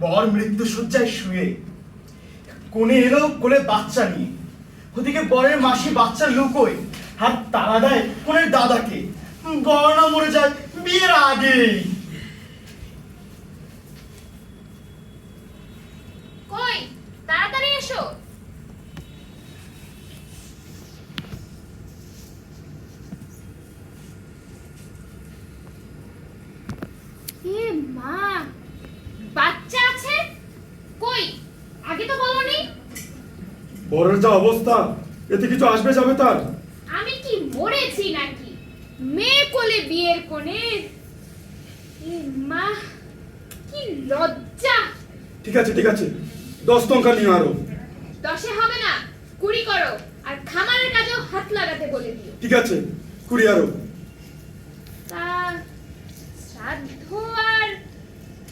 বর মৃত্যু শয্যায় শুয়ে, কোণে এলো কোলে বাচ্চা নিয়ে। ওদিকে বরের মাসি বাচ্চা লুকোয়, হাত তাড়া দেয় কোণের দাদাকে। গয়না মরে যায় বিয়ের আগেই। কই, তাড়াতাড়ি এসো। এ মা, বাচ্চা আছে? কই, আগে তো বলনি। বরের যা অবস্থা, এতে কিছু আসবে যাবে তার? আমি কি মরেছি নাকি? মেয়ে কোলে বিয়ের কোণে। এ মা, কি লজ্জা। ঠিক আছে ঠিক আছে, 10 টঙ্কা নিয়ে আরো। 10-এ হবে না, 20 করো। আর খামারের কাজেও হাত লাগাতে বলে দিও। ঠিক আছে, 20 আরো। তা শ্রাদ্ধ আর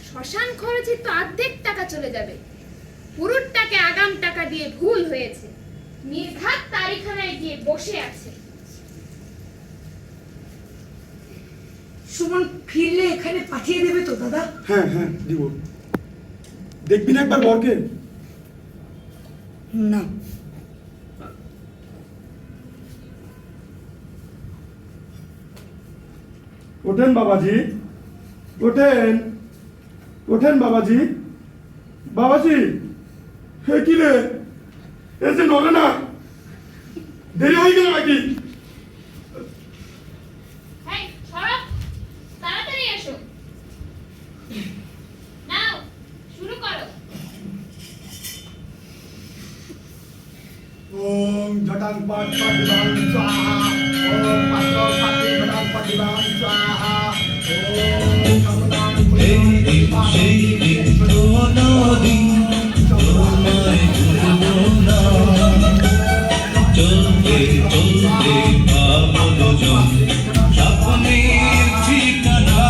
শ্মশান খরচে তো অর্ধেক টাকা চলে যাবে। পুরুষটাকে আগাম টাকা দিয়ে ভুল হয়েছে, নির্ঘাত তারিখানায় গিয়ে বসে আছে। সুমন ফিরলে এখানে পাঠিয়ে দেবে তো দাদা? হ্যাঁ হ্যাঁ দিব। দেখবি না একবার বরকে? না। ওঠেন বাবাজি, ওঠেন ওঠেন বাবাজি। বাবাজি, হে কি রে, এসে নড়ে না, দেরি হয়ে গেল নাকি? এই, সরো, তাড়াতাড়ি এসো। নাও, শুরু করো। ওম ঝটাং পট পটিবাং স্বাহা, ওম পাত্র পাত্রী ঝটাং পটিবাং স্বাহা, ওম সমদান চলতে চলতে ভাবো দুজন স্বপ্নের ঠিকানা।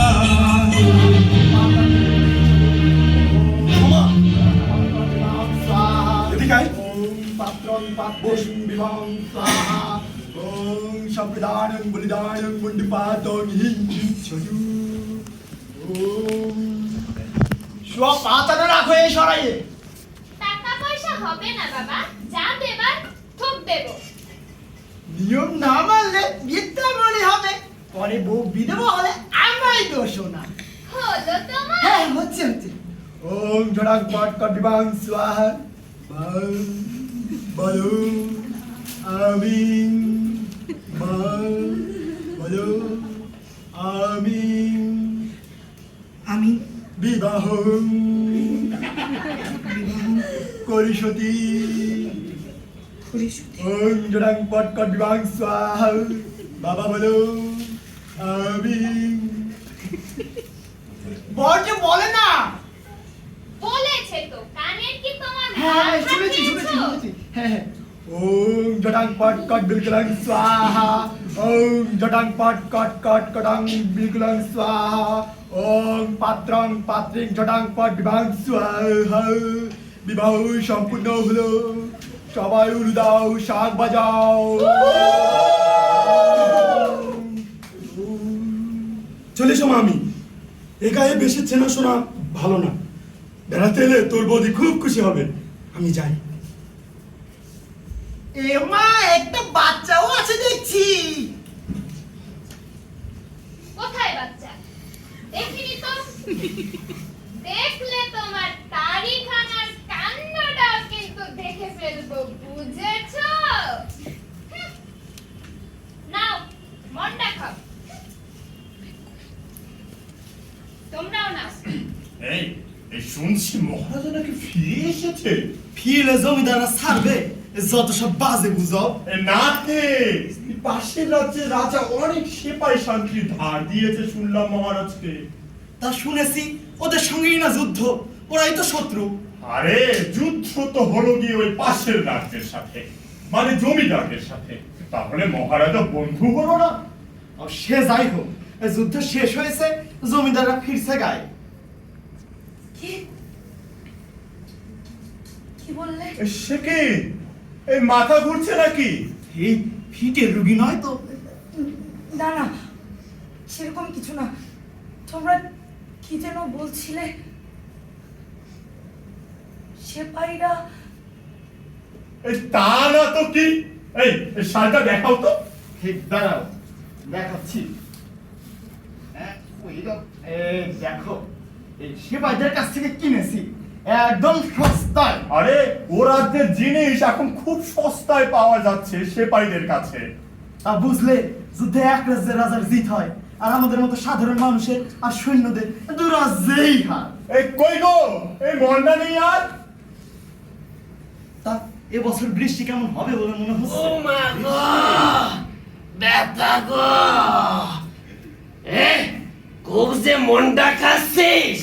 এদিকে আয়। ওম পাত্রং পাত্রীং বিবাং স্বাহা, ওম সম্প্রদানং বলিদানং মুন্ডিপাতং হিং ছজু। ওম সব পাতাটা রাখো এই সরাইয়ে। টাকা পয়সা হবে না বাবা, যা দেবার থোক দেব। নিয়ম না মানলে মিথ্যামণি হবে, পরে বউ বিধবা হলে আমায় দোষ না। হলো তোমার। হ্যাঁ হচ্ছে হচ্ছে। ওম ঝড়াক পট কটিবাং স্বাহা, বাং বলো আমিন, বাং বলো আমিন। আমি বিবাহ করিসতি। ওম ঝড়াক পট কটিবাং স্বাহা, বাবা বলো আমিন। বলছে বলে না। বলেছে তো, কানের কি তোমার হ্যাঁ মাথা শুনেছি খেয়েছো? শুনেছি শুনেছি। হ্যাঁ হ্যাঁ। ওম জটাং পট কট বিলকুলং স্বাহা, ওম জটাং পট কট কট কটাং বিলকুলং স্বাহা, ওম পাত্রং পাত্রিং জটাং পট বিবাহ স্বাহা। বিবাহ সম্পূর্ণ হলো, সবাই উড়ু দাও, শাক বাজাও। চলে এসো মামি, এ গায়ে বেশি চেনাশোনা ভালো না। বেড়াতে এলে তোর বৌদি খুব খুশি হবে। আমি যাই। এমা একটা বাচ্চাও আছে দেখছি। কোথায় বাচ্চা? দেখিনি তো। দেখলে তোমার তারিখানার কান্ডটাও কিন্তু দেখে ফেলবো, বুঝেছো? হুঁ। নাও, মনটা খাও। তোমরাও নাও। এই এই শুনছি মহারাজা নাকি ফিরে এসেছে। ফিরে জমিদাররা ছাড়বে যত সব বাজে বুঝাও। এ না কে, পাশের রাজ্যের রাজা অনেক সেপাই শান্তি ধার দিয়েছে শুনলাম মহারাজকে। তা শুনেছি ওদের সঙ্গেই না যুদ্ধ, ওরাই তো শত্রু। আরে যুদ্ধ তো হলো গিয়ে ওই পাশের রাজ্যের সাথে, মানে জমিদারদের সাথে। তাহলে মহারাজা বন্ধু হলো না? আর সে যাই হোক, এই যুদ্ধ শেষ হয়েছে, জমিদাররা ফিরছে গায়ে। কি কি বললে? সে কি, এই মাথা ঘুরছে নাকি? এই ফিটের রুগী নয় তো? না না, সেরকম কিছু না। তোমরা কি যেন বলছিলে? সেপাইরা এই তা না তো কি? এই শালটা দেখাও তো। ঠিক দাঁড়াও, দেখাচ্ছি। এই দেখো, এই সেবাইদের কাছ থেকে কিনেছি একদম সস্তায়। আরে ওরাদের জিনিস এখন খুব সস্তায় পাওয়া যাচ্ছে সেপাইদের কাছে। তা বুঝলে, যুদ্ধে এক রাজ্যের রাজার জিত হয়, আর আমাদের মতো সাধারণ মানুষের আর সৈন্যদের দু রাজ্যেই হার। এই কই গো, এই মন্ডা নেই আর? তা এবছর বৃষ্টি কেমন হবে বলে মনে হচ্ছে? মা গো, ব্যথা গো। খুব যে মনটা খাচ্ছিস,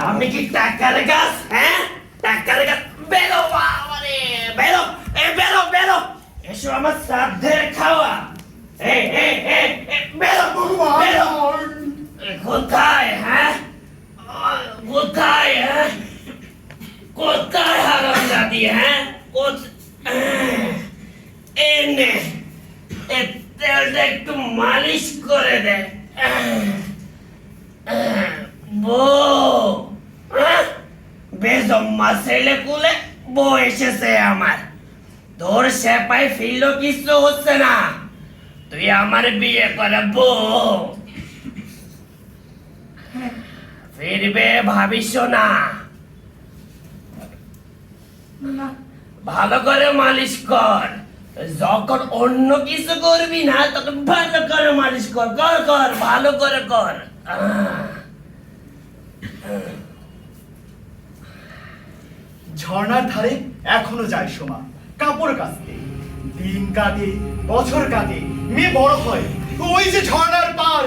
আমি কি টাকার গাছ? হ্যাঁ, টাকার গাছ। বেরো বাবারে, বেরো, বেরো বেরো, এসো আমার শ্রাদ্ধের খাওয়া। বেরো বেরো। কোথায়? হ্যাঁ, কোথায়? হ্যাঁ, কোথায় হারাম দাদি? হ্যাঁ, এনে তেলটা একটু মালিশ করে দে। বউ, বেজম্মা ছেলে কুলে বউ এসেছে আমার। তোর সেপাই ফিরল, কিছু হচ্ছে না। তুই আমার বিয়ে করে বউ ফিরবে ভাবিস না। না, ভালো করে মালিশ কর। যখন অন্য কিছু করবি না, তখন ভালো করে মালিশ কর। কর কর, ভালো করে কর। ঝর্ণার ধারে এখনো যায় সোমা, কাপড় কাচতে। দিন কাটে, বছর কাটে, মেয়ে বড় হয়, ওই যে ঝর্ণার পার।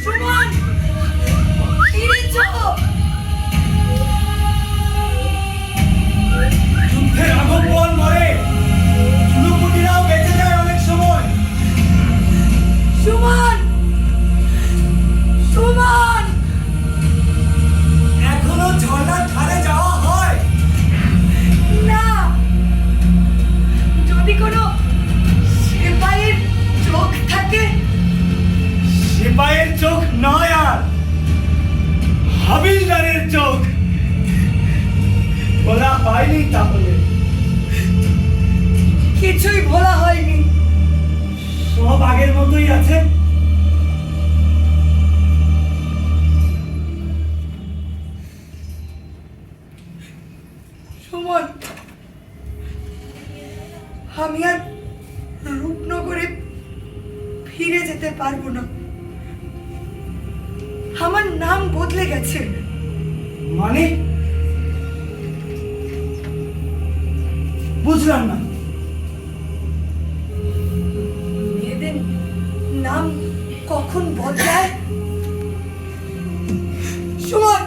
সুমন, ফিরেছো? যুদ্ধের আগমন মরে, চুলুপুটিরাও বেঁচে যায় অনেক সময়। সুমন, সুমন, এখনো ঝর্ণার ধারে যাওয়া হয়। না, যদি কোনো সেপাইয়ের চোখ থাকে। সেপাইয়ের চোখ নয় আর, হাবিলদারের চোখ। বলা হয়নি তাহলে? কিছুই ভোলা হয়নি। সব আগের মতোই আছে। সুমন, আমি আর রূপনগরে ফিরে যেতে পারবো না। আমার নাম বদলে গেছে। মানে বুঝলাম না। মেয়েদের নাম কখন বদলায়? সুমন,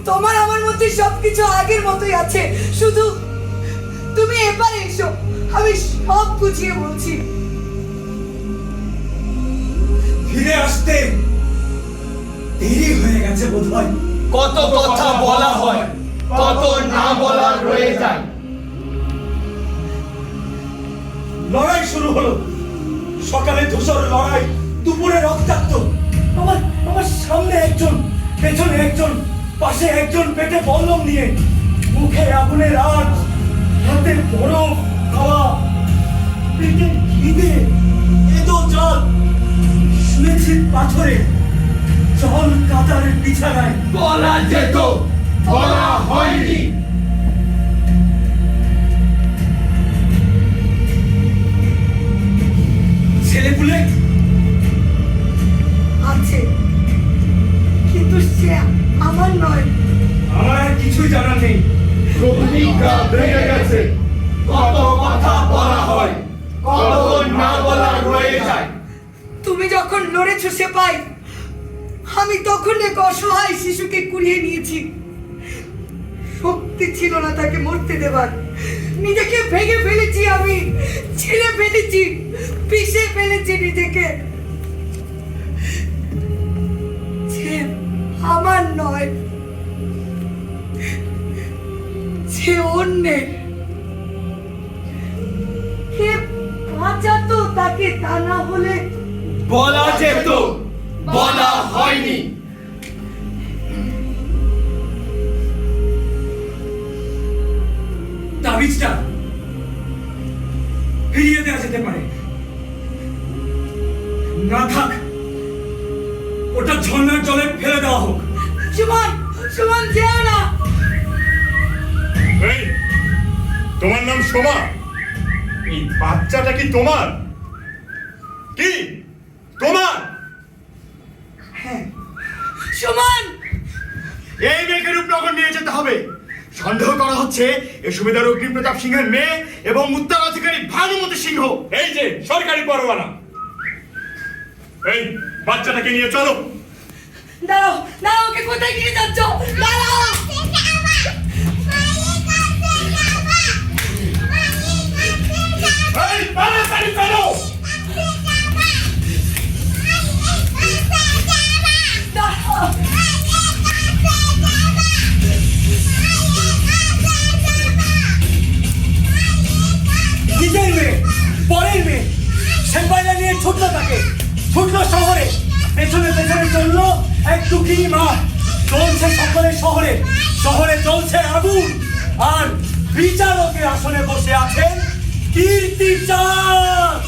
তোমার আমার মধ্যে সবকিছু আগের মতোই আছে, শুধু তুমি এবারে এসো, আমি সব বুঝিয়ে বলছি। ফিরে আসতে দেরি হয়ে গেছে বোধহয়। কত কথা বলা হয়, কত না বলার রয়ে যায়। লড়াই শুরু হলো। সকালে ধূসর লড়াই, দুপুরে রক্তাক্ত। আমার আমার সামনে একজন, পেছনে একজন, পাশে একজন, পেটে বল্লম নিয়ে, মুখে আগুনের আঁচ, হাতে বরফ খাওয়া, পেটে খিদে, এতো জল। শুনেছি পাথরে, জল কাদার বিছানায়। বলা যেত, বলা হয়নি। ছেলেপুলে আছে, কিন্তু সে আমার নয়। আমার আর কিছুই জানা নেই। প্রতিজ্ঞা ভেঙে গেছে, কত কথা বলা হয়, কত না বলা রয়ে যায়। তুমি যখন লড়েছো সেপাই, আমি তখন এক অসহায় শিশুকে কুড়িয়ে নিয়েছি। শক্তি ছিল না তাকে মরতে দেবার। নিজেকে ভেঙে ফেলেছি, আমি ছিঁড়ে ফেলেছি, পিষে ফেলেছি নিজেকে। যে আমার নয়, যে অন্যের। কে বাঁচাতো তাকে, তা না হলে বলা যেত, বলা হয়নি। তাবিজটা ফিরিয়ে দেওয়া যেতে পারে। না থাক, ওটা ঝর্ণার জলে ফেলে দেওয়া হোক। সুমন, সুমন যেও না। এই, তোমার নাম সোমা? এই বাচ্চাটা কি তোমার? কি তোমার? হ্যাঁ, সুমন। এই মেয়েকে রূপনগর নিয়ে যেতে হবে। সন্দেহ করা হচ্ছে এই সুবেদার অগ্নি প্রতাপ সিংহের মেয়ে এবং উত্তরাধিকারী ভানুমতি সিংহ। এই যে সরকারি পরোয়ানা। এই বাচ্চাটাকে নিয়ে চলো। দাঁড়াও, দাঁড়াও, ওকে কোথায় নিয়ে যাচ্ছ? দাঁড়াও। এই তাড়াতাড়ি চলো। দাঁড়াও। নিজের মেয়ে, পরের মেয়ে, সেপাইরা নিয়ে ছুটলো তাকে, ছুটলো শহরে। পেছনে পেছনে চললো এক দুঃখিনী মা। চলছে সকলে শহরে, শহরে চলছে আগুন। আর বিচারকের আসনে বসে আছেন কীর্তিচাঁদ।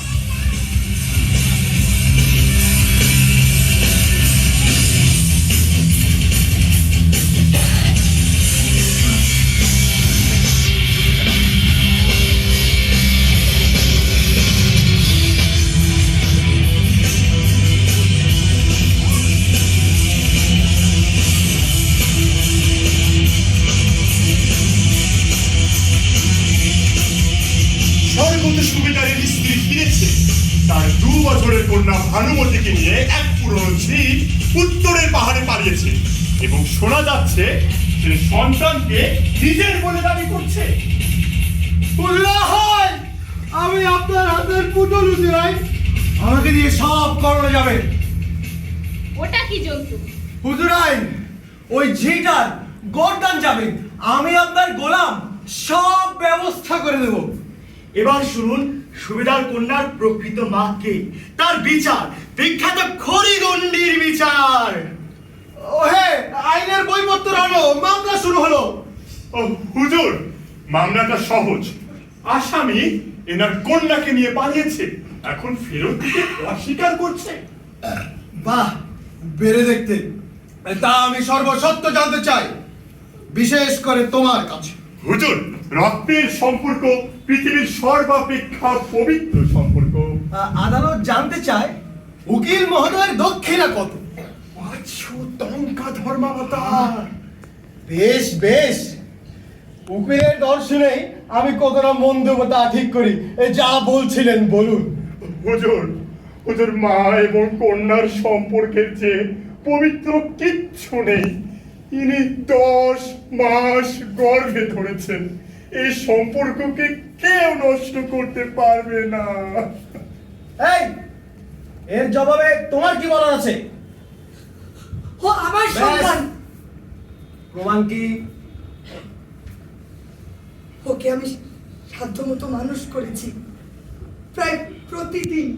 স্বর্গত সুবেদারের স্ত্রী ফিরেছে। তার 2 বছরের কন্যা ভানুমতিকে নিয়ে এক পুরনো ঝিক উত্তরের পাহাড়ে পালিয়েছে এবং শোনা যাচ্ছে সে সন্তানকে নিজের বলে দাবি করছে। আমি আপনার হাতের পুতুল উজিরাই, আমাকে দিয়ে সব করানো যাবে। ওটা কি জন্তু? হুজুরাই, ওই ঝিটার গর্দান যাবে। আমি আপনার গোলাম, সব ব্যবস্থা করে দেব। এবার শুনুন সুবেদার কন্যার প্রকৃত মা কে, তার বিচার, বিখ্যাত খড়িগণ্ডির বিচার। ওহে, আইনের বইপত্র আনো, মামলা শুরু হলো। ও হুজুর, মামলাটা সহজ। আসামি এনার কন্যাকে নিয়ে পালিয়েছে, এখন ফেরত দিতে অস্বীকার করছে। বাহ, বেড়ে দেখতে। তা আমি সর্বসত্য জানতে চাই, বিশেষ করে তোমার কাছে। হুজুর, রক্তের সম্পর্ক পৃথিবীর সর্বাপেক্ষা পবিত্র সম্পর্ক। আদালত জানতে চায় উকিল মহোদয়ের দক্ষিণা কত? 500 টঙ্কা ধর্মাবতার। বেশ বেশ, উকিলের দর্শনেই আমি কতটা মন্তব্য তা ঠিক করি। যা বলছিলেন বলুন। হুজুর, হুজুর, মা এবং কন্যার সম্পর্কের যে পবিত্র কিচ্ছু নেই। ইনি 10 মাস গর্ভে ধরেছেন। এই সম্পর্ককে কেউ নষ্ট করতে পারবে না। এই, এর জবাবে তোমার কি বলার আছে? ও আমার ব্যাস। সন্তান। প্রমাণ কি? ওকে আমি সাধ্যমতো মানুষ করেছি। প্রায় প্রতিদিন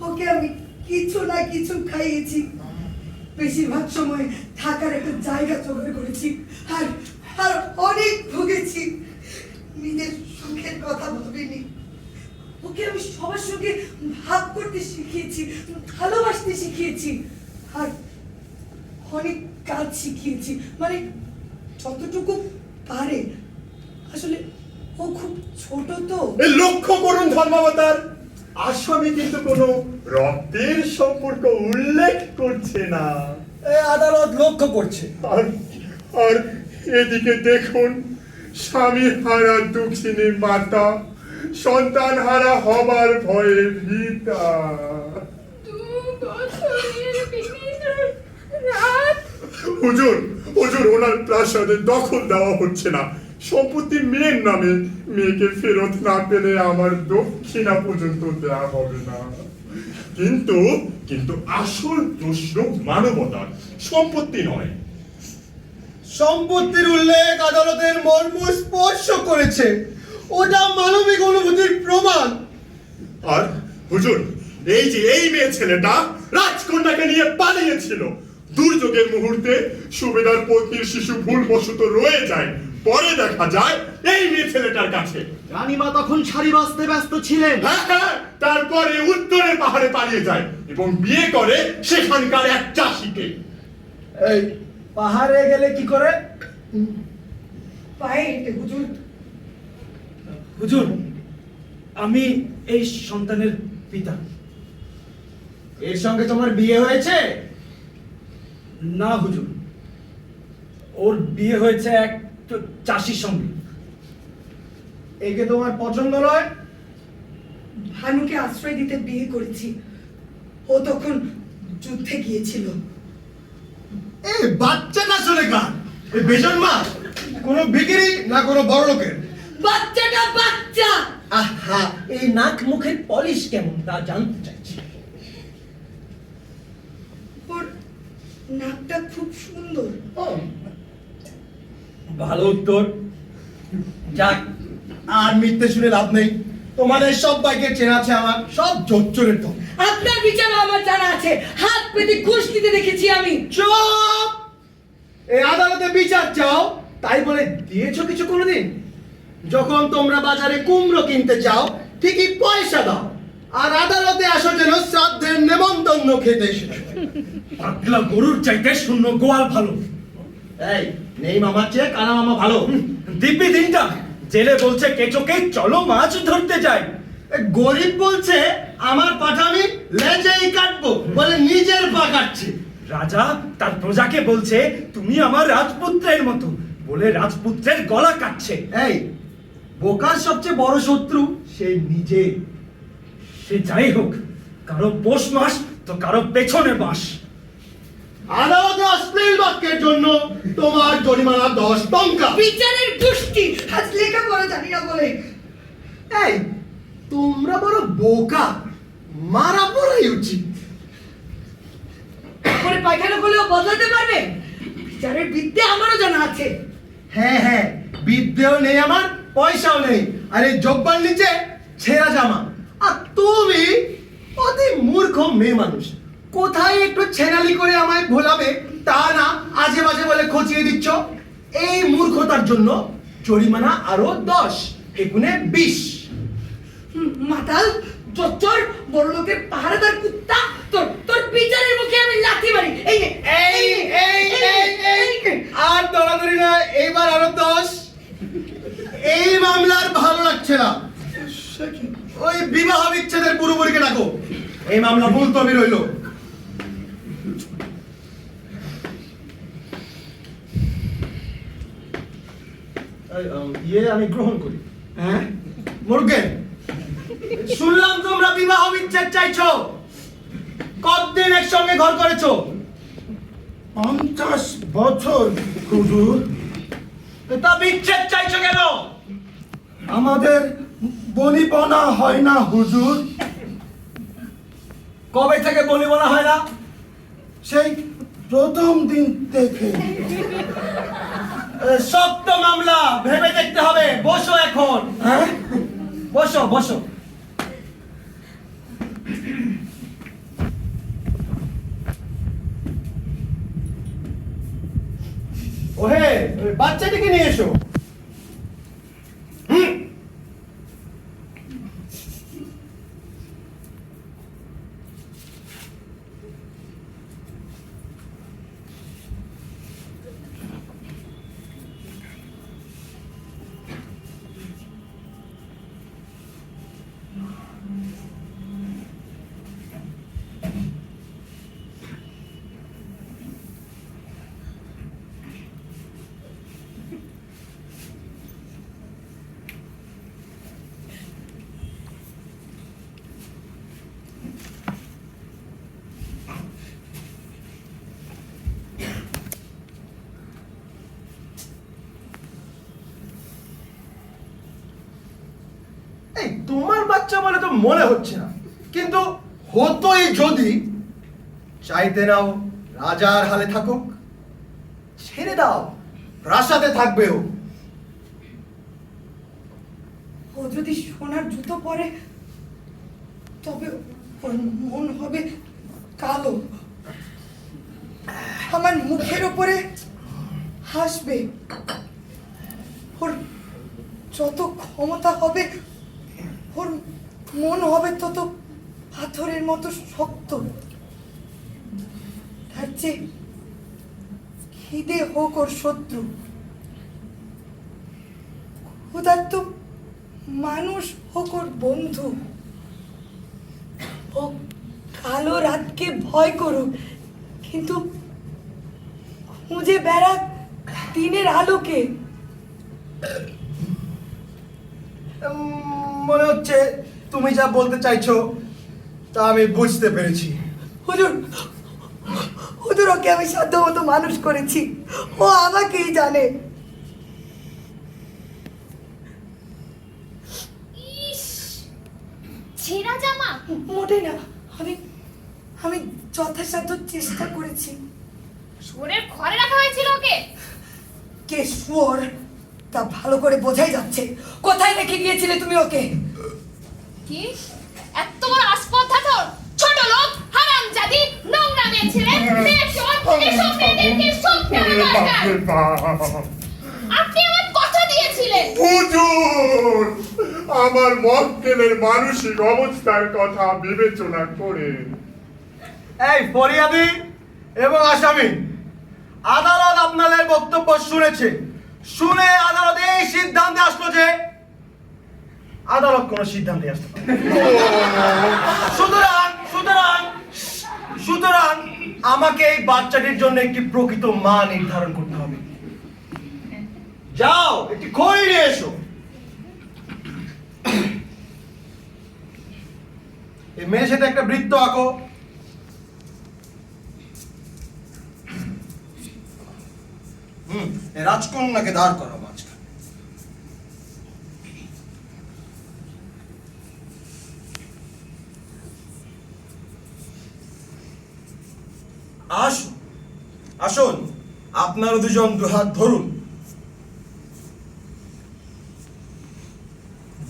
ওকে আমি কিছু না কিছু খাইয়েছি। বেশিরভাগ সময় থাকার একটা জায়গা জোগাড় করেছি। আর আর অনেক ভুগেছি। নিজের সুখের কথা ভাবিনি। ওকে আমি সবার সঙ্গে ভাগ করতে শিখিয়েছি, ভালোবাসতে শিখিয়েছি, আর অনেক কাজ শিখিয়েছি, মানে যতটুকু পারে। আসলে ও খুব ছোট তো। এই লক্ষ্য করুন ধর্মাবতার, আসামি কিন্তু কোনো রক্তের সম্পর্ক উল্লেখ করছে না। আদালত লক্ষ্য করছে। আর আর এদিকে দেখুন, স্বামী হারা দুঃখিনী মাতা সন্তান হারা হবার ভয়ে ভীতা। 2 বছরের বিনীত রাত। হুজুর হুজুর ওনার প্রাসাদে দখল দেওয়া হচ্ছে না, সম্পত্তি মেয়ের নামে, মেয়েকে ফেরত না পেলে আমার দক্ষিণা পর্যন্ত দেওয়া হবে না। কিন্তু কিন্তু আসল প্রশ্ন মানবতার, সম্পত্তি নয়। সম্পত্তির উল্লেখ আদালতের মর্ম স্পর্শ করেছে, ওটা মানবিক অনুভূতির প্রমাণ। আর হুজুর, এই যে এই মেয়ে ছেলেটা রাজকন্যাকে নিয়ে পালিয়েছিল, দুর্যোগের মুহূর্তে সুবেদার পত্নীর শিশু ভুলবশত রয়ে যায়, পরে দেখা যায় এই মেয়ে ছেলেটার কাছে। রানীমা তখন শাড়ি বাঁচতে ব্যস্ত ছিলেন। হ্যাঁ হ্যাঁ, তারপরে উত্তরের পাহাড়ে পালিয়ে যায় এবং বিয়ে করে সেখানকার এক চাষিকে। এই পাহাড়ে গেলে কি করে? পায়ে হেঁটে হুজুর। হুজুর, আমি এই সন্তানের পিতা। এর সঙ্গে তোমার বিয়ে হয়েছে? না হুজুর, ওর বিয়ে হয়েছে এক চাষির সঙ্গে। একে তোমার পছন্দ নয়? ভানুকে আশ্রয় দিতে বিয়ে করেছি, ও তখন যুদ্ধে গিয়েছিল। এই বাচ্চাটা চলে কার? এই বেজন মা কোনো ভিখিরি না কোনো বড় লোকের? বাচ্চাটা বাচ্চা। আহা, এই নাক মুখের পলিশ কেমন তা জানতে চাইছি। ওর নাকটা খুব সুন্দর। ভালো উত্তর। যাক, আর মিথ্যে শুনে লাভ নেই, তোমাদের সবাইকে চেনা আছে আমার, সব জোচ্চরের তো। আপনার বিচার আমার জানা আছে, হাত পেতে ঘুষ দিতে দেখেছি আমি। চুপ! এই আদালতে বিচার চাও তাই বলে দিয়েছো কিছু কোনোদিন? যখন তোমরা বাজারে কুমড়ো কিনতে যাও ঠিকই পয়সা দাও, আর আদালতে আসো যেন শ্রাদ্ধের নেমন্তন্ন খেতে এসেছো। পাগলা গরুর চাইতে শূন্য গোয়াল ভালো। এই নেই মামার চেয়ে কানা মামা ভালো। দিব্যি দিনটা জেলে বলছে কেচোকে চলো মাছ ধরতে যাই। গরিব বলছে আমার পাঠা আমি লেজেই কাটবো বলে নিজের পা কাটছে। রাজা তার প্রজাকে বলছে তুমি আমার রাজপুত্রের মতো বলে রাজপুত্রের গলা কাটছে। এই বোকার সবচেয়ে বড় শত্রু সে নিজে। সে যাই হোক, কারো পৌষ মাস তো কারো পেছনে বাস। আদালতে অশ্লীল বাক্যের জন্য তোমার জরিমানা 10 টঙ্কা। বিচারের গোষ্ঠী আজ লেখাপড়া জানি না বলে। এই তোমরা বড় বোকা, মারা পড়াই উচিত। পরে পায়খানা করলেও বদলাতে পারবে? বিচারের বিদ্যে আমারও জানা আছে। হ্যাঁ হ্যাঁ, বিদ্যেও নেই আমার, পয়সাও নেই, আর এই জব্বার নিচে ছেঁড়া জামা। আর তুমি অতি মূর্খ মেয়ে মানুষ, কোথায় একটু ছেনালি করে আমায় ভোলাবে তা না আজে বাজে বলে খচিয়ে দিচ্ছ। এই মূর্খতার জন্য জরিমানা আরো 10, এগুনে 20। মাতাল, চচ্চর, বড় লোকের পাহারাদার কুত্তা, তোর তোর বিচারের মুখে আমি লাথি মারি। এই নে, এই এই এই এই আর দৌড়াদৌড়ি না, এইবার আরো 10। এই মামলার ভালো লাগছে না, ওই বিবাহ বিচ্ছেদের পুরোপুরিকে ডাকো। এই মামলা মুলতবি রইল। ইয়ে আমি গ্রহণ করি। হ্যাঁ মুরগে, শুনলাম তোমরা বিবাহ বিচ্ছেদ চাইছো, কতদিন একসঙ্গে ঘর করেছো? 50 বছর হুজুর। তা বিচ্ছেদ চাইছো কেন? আমাদের বনিবনা হয় না হুজুর। কবে থেকে বনিবনা হয় না? সেই প্রথম দিন থেকে। সপ্ত মামলা, ভেবে দেখতে হবে। বসো এখন। হ্যাঁ বসো বসো। ওহে, ওই বাচ্চাটাকে নিয়ে এসো। তোমার বাচ্চা বলে তো মনে হচ্ছে না, কিন্তু হতোই যদি। চাইতে নাও রাজার হালে থাকুক, ছেড়ে দাও প্রাসাদে থাকবে ও। ও যদি সোনার জুতো পরে তবে ওর মন হবে কালো, আমার মুখের উপরে হাসবে। ওর যত ক্ষমতা হবে ওর মন হবে তত পাথরের মতো শক্ত। তার চেয়ে খিদে হোক ওর শত্রু, ক্ষুধার্ত মানুষ হোক ওর বন্ধু। ও কালো রাতকে ভয় করুক, কিন্তু খুঁজে বেড়াক দিনের আলোকে। মনে হচ্ছে তুমি যা বলতে চাইছো তা আমি বুঝতে পেরেছি। হুজুর, হুজুর ওকে আমি সাধ্যমতো মানুষ করেছি, ও আমাকেই জানে। ইস, ছেঁড়া জামা। মোটেই না, আমি আমি যথাসাধ্য চেষ্টা করেছি। শুয়োরের ঘরে রাখা হয়েছিল ওকে। কে শুয়োর তা ভালো করে বোঝাই যাচ্ছে। কোথায় রেখে গিয়েছিলে তুমি ওকে? কি এত বড় আসপদ্ধা তোর? ছোট লোক, হারামজাদি, নোংরা মেয়ে ছেলে, বেশরম, এসব মেয়েদেরকে সত্যি দরকার। আপনি আমার কথা দিয়েছিলেন। হুজুর, আমার মক্কেলের মানসিক অবস্থার কথা বিবেচনা করে এই ফরিয়াদি এবং আসামি, আদালত আপনাদের বক্তব্য শুনেছে। শুনে আদালত এই সিদ্ধান্তে আসলো যে আদালত কোন সিদ্ধান্তে আসতে পারে। সুতরাং সুতরাং সুতরাং আমাকে এই বাচ্চাটির জন্য একটি প্রকৃত মা নির্ধারণ করতে হবে। যাও একটি খড়ি নিয়ে এসো। এই মেয়ের সাথে একটা বৃত্ত আঁকো। রাজকন্যাকে দাঁড় করো মাঝখানে। আসুন আসুন, আপনারা দুজন দুহাত ধরুন।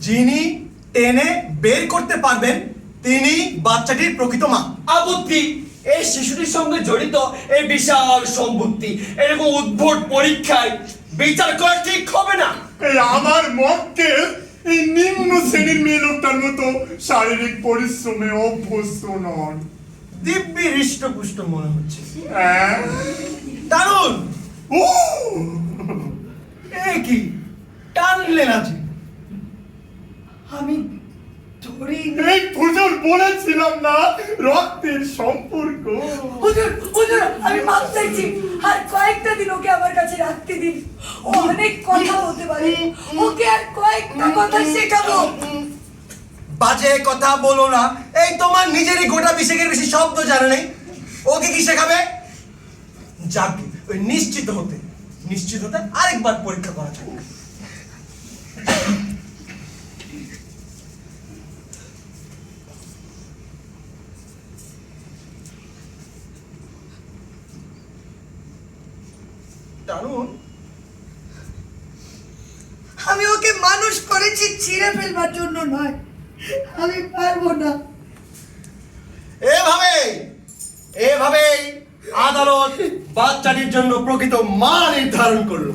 যিনি টেনে বের করতে পারবেন তিনি বাচ্চাটির প্রকৃত মা। আপত্তি, এই শিশুটির সঙ্গে জড়িত এই বিশাল সম্পত্তি এরকম উদ্ভট পরীক্ষায় বিচার করা ঠিক হবে না। এই আমার মক্কেল এই নিম্ন শ্রেণীর মেয়ে লোকটার মতো শারীরিক পরিশ্রমে অভ্যস্ত নন। দিব্যি হৃষ্টপুষ্ট মনে হচ্ছে। হ্যাঁ? দারুণ! ও! এ কি টানলে না যে? আমি ধরেই এই হুজুর বলেছিলাম না রক্তের সম্পর্ক। হুজুর, হুজুর আমি মাপ চাইছি, আর কয়েকটা দিন ওকে আমার কাছে রাখতে দিন। ও অনেক কথা বলতে পারে, ওকে আর কয়েকটা কথা শেখাবো। বাজে কথা বলো না। এই তোমার নিজেরই গোটা বিশেকের বেশি শব্দ জানে নেই, ওকে কি শেখাবে? যাকে ওই নিশ্চিত হতে আরেকবার পরীক্ষা করা যাক। দারুণ। আমি ওকে মানুষ করেছি ছিঁড়ে ফেলবার জন্য নয়, আমি পারবো না। এভাবেই আদালত বাচ্চাটির জন্য প্রকৃত মা নির্ধারণ করলো।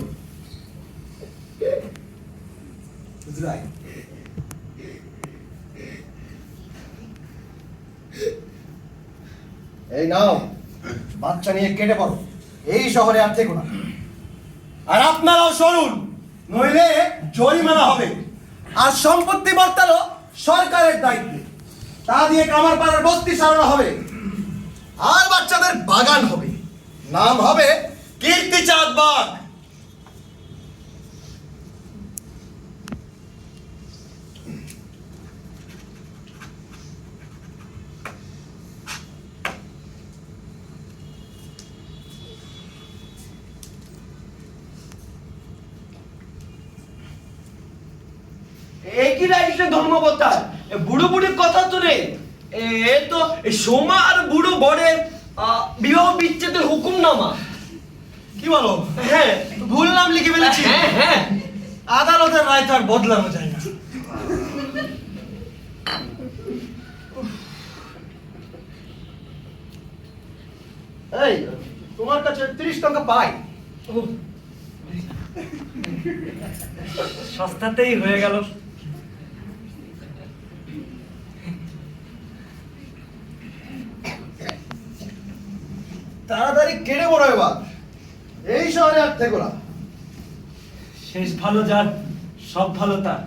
এই নাও, বাচ্চা নিয়ে কেটে পড়ো। এই শহরে আর থেকো না। আর আপনারাও সরুন, নইলে জরিমানা হবে। আর সম্পত্তি বর্তালো সরকারের দায়িত্বে। তা দিয়ে কামারপাড়ার বস্তি সারানো হবে। আর বাচ্চাদের বাগান হবে। নাম হবে কীর্তিচাঁদ বাগ। একই রাইটে ধর্মবতার বুড়ো বুড়ির কথা তো নেই। এ তো সোমা আর বুড়ো বরের বিবাহ বিচ্ছেদের হুকুমনামা। কি বলো? হ্যাঁ ভুল নাম লিখে ফেলেছি। হ্যাঁ হ্যাঁ আদালতের রায় তো আর বদলানো যায় না। এই তোমার কাছে 30 টাকা পাই। সস্তাতেই হয়ে গেল। তাড়াতাড়ি কেটে পড়ো এবার, এই শহরে আর থেকো না। শেষ ভালো যার সব ভালো তার।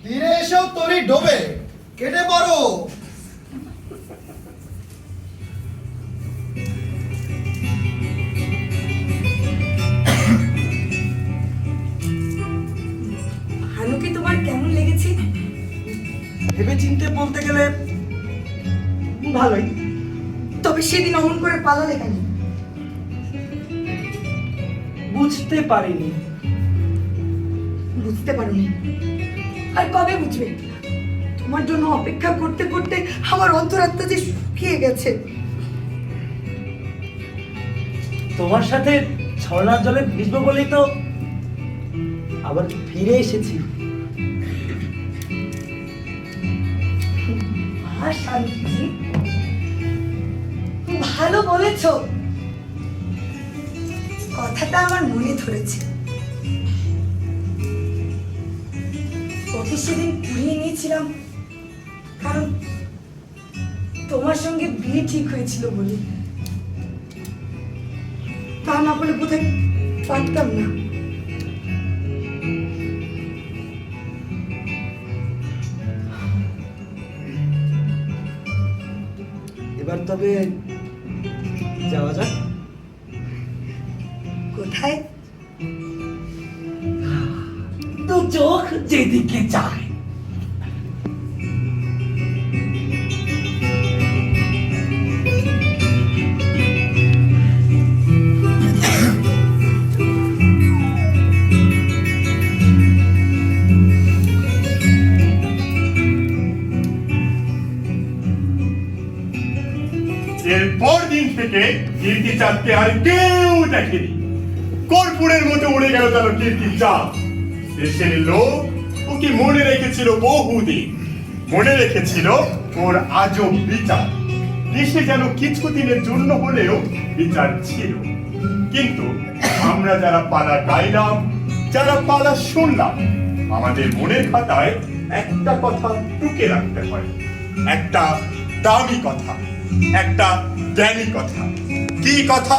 তীরে এসেও তরি ডোবে, কেটে পড়ো। ভানুকে তোমার কেমন লেগেছে? ভেবে চিনতে বলতে গেলে ভালোই। তবে সেদিন অমন করে পালালে কেন? বুঝতে পারিনি। বুঝতে পারোনি? আর কবে বুঝবে? তোমার জন্য অপেক্ষা করতে করতে আমার অন্তরাত্মা যে শুকিয়ে গেছে। তোমার সাথে ঝর্ণার জলে ভিজবো বলেই তো আবার ফিরে এসেছি। আর শান্তি, ভালো বলেছ। কথাটা আমার মনে ধরেছে। ওকে সেদিন কুড়িয়ে নিয়েছিলাম কারণ তোমার সঙ্গে বিয়ে ঠিক হয়েছিল বলে। তা না বলে বোধহয় পারতাম না। এবার তবে যাওয়া যাক। কোথায়? দু চোখ যেদিকে চায়। এরপর দিন থেকে কীর্তি চাঁদকে আর কেউ দেখেনি। কর্পূরের মতো উড়ে গেল তার কীর্তি চাঁদ। দেশের লোক ওকে মনে রেখেছিল বহুদিন, মনে রেখেছিল ওর আজব বিচার। দেশে যেন কিছু দিনের জন্য হলেও বিচার ছিল। কিন্তু আমরা যারা পালা গাইলাম, যারা পালা শুনলাম, আমাদের মনের খাতায় একটা কথা টুকে রাখতে হয়, একটা দামি কথা, একটা জ্ঞানী কথা। কি কথা?